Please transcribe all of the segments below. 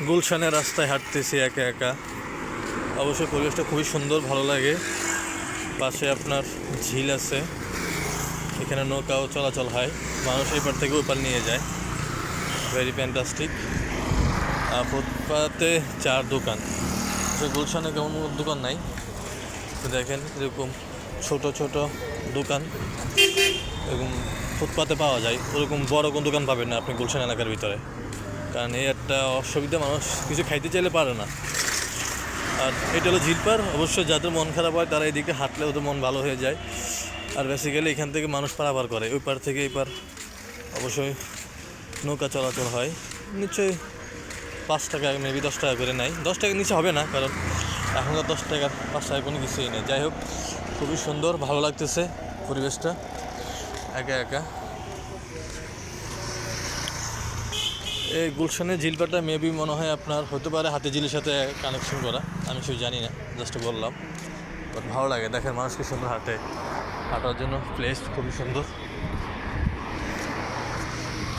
গুলশানের রাস্তায় হাঁটতেছি একা একা। অবশ্যই পরিবেশটা খুবই সুন্দর, ভালো লাগে। পাশে আপনার ঝিল আছে, এখানে নৌকাও চলাচল হয়, মানুষ এপার থেকে ওপার নিয়ে যায়। Very fantastic. ফুটপাতে চার দোকান। গুলশানে কেমন দোকান নাই, তো দেখেন এরকম ছোট ছোট দোকান এরকম ফুটপাতে পাওয়া যায়। ওরকম বড় কোনো দোকান পাবেন না আপনি গুলশান এলাকার ভিতরে, কারণ এই একটা অসুবিধা, মানুষ কিছু খাইতে চাইলে পারে না। আর এটা হলো ঝিলপার। অবশ্যই যাদের মন খারাপ হয় তারা এদিকে হাঁটলে ওদের মন ভালো হয়ে যায়। আর বেসিক্যালি এখান থেকে মানুষ পারাপার করে, ওই পার থেকে এই পার অবশ্যই নৌকা চলাচল হয়। নিশ্চয়ই 5 টাকা, মেবি 10 টাকা করে নেয়। 10 টাকার নিচে হবে না, কারণ এখনকার 10 টাকা 5 টাকা কোনো কিছুই নেই। যাই হোক, খুবই সুন্দর, ভালো লাগতেছে পরিবেশটা একা একা। এই গুলশানের ঝিলপাটা মেবি মনে হয় আপনার হতে পারে হাতিঝিলের সাথে কানেকশন করা, আমি কিছু জানি না, জাস্ট বললাম। বাট ভালো লাগে, দেখেন মানুষ কি সুন্দর হাঁটে, হাঁটার জন্য প্লেস খুবই সুন্দর,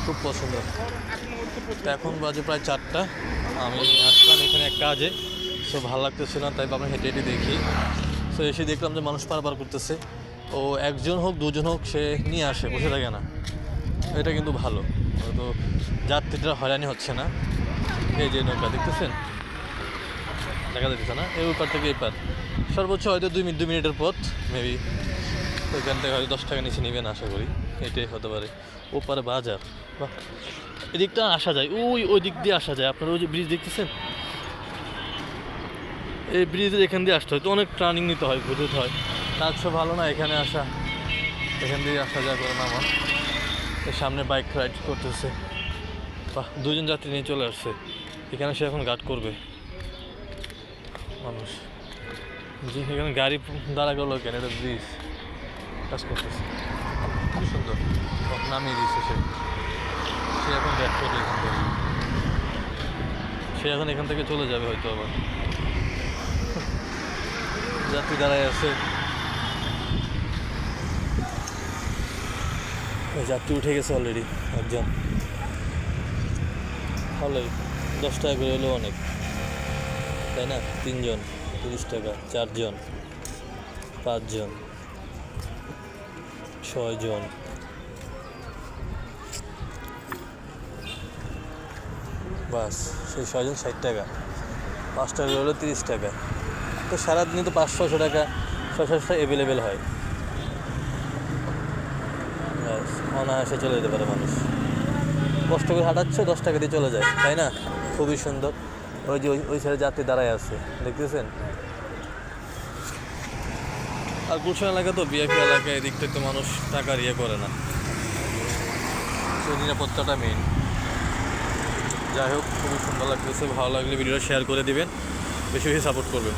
খুব পছন্দ। এখন বাজে প্রায় 4টা, আমি আসলাম এখানে এক কাজে, সো ভালো লাগতেছে না, তাই আমরা হেঁটে হেঁটে দেখি। সো এসে দেখলাম যে মানুষ পারাপার করতেছে। ও একজন হোক দুজন হোক সে নিয়ে আসে, বসে থাকে না, এটা কিন্তু ভালো। তো যাত্রীরা হয়রানি হচ্ছে না। এই যে নৌকা দেখতেছেন, দেখা যাচ্ছে না, এই পার থেকে এই পার সর্বোচ্চ হয়তো 2 মিনিটের পথ মেবি। ওইখান থেকে হয়তো 10 টাকা নিচে নেবেন আশা করি, এটাই হতে পারে। ওপারে বাজার, বাহ, এদিকটা আসা যায়, ওই দিক দিয়ে আসা যায়। আপনারা ওই যে ব্রিজ দেখতেছেন, এই ব্রিজের এখান দিয়ে আসতে হয়, তো অনেক টার্নিং নিতে হয়, ঘুরতে হয়। তার চেয়ে ভালো না এখানে আসা, এখান দিয়ে আসা যায় করে না। আমার সামনে বাইক রাইড করতেছে, বাহ, 2জন যাত্রী নিয়ে চলে আসছে। এখানে সে এখন গার্ড করবে মানুষ। যে এখানে গাড়ি দাঁড়া গেল কেন, এটা ব্রিজ কাজ করতেছে, খুব সুন্দর। নামিয়ে দিচ্ছে সে এখন ব্যাক করবে এখান থেকে, সে এখন এখান থেকে চলে যাবে হয়তো। আবার যাত্রী দাঁড়ায় আছে, যাত্রী উঠে গেছে অলরেডি একজন। হলে 10 টাকা করে হলেও অনেক, তাই না? 3 জন 30 টাকা, 4 জন 5 জন 6 জন, বাস সেই 6 জন 60 টাকা, 5 টাকা হলো 30 টাকা। তো সারাদিনে তো 500-600 টাকা, 600 টাকা অ্যাভেলেবেল হয়। বাস অনায়াসে চলে যেতে পারে মানুষ, কষ্ট করে হাঁটাচ্ছে, 10 টাকা দিয়ে চলে যায়, তাই না? খুবই সুন্দর। ওই যে ওই সাইডে যাত্রী দাঁড়ায় আছে, দেখতেছেন। আর গুলশান এলাকা তো বিআইপি এলাকা, এদিকটায় তো মানুষ টাকার ইয়ে করে না, সেই নিরাপত্তাটা মেইন। যাই হোক, খুবই সুন্দর লাগতেছে। ভালো লাগলে ভিডিওটা শেয়ার করে দিবেন, বেশি বেশি সাপোর্ট করবেন।